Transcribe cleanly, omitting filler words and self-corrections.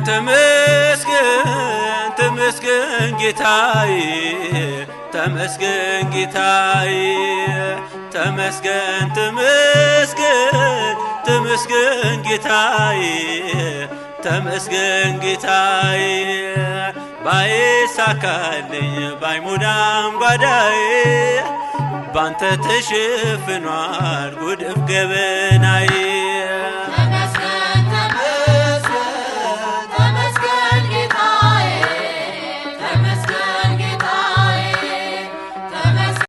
ተመስገን ተመስገን ጌታዬ ተመስገን ጌታዬ ተመስገን ተመስገን ተመስገን ጌታዬ ተመስገን ጌታዬ ባይሳካልኝ ባይሞላም ጓዳዬ ባንተ ተሸፍኗል ጉድፍ ገበናዬ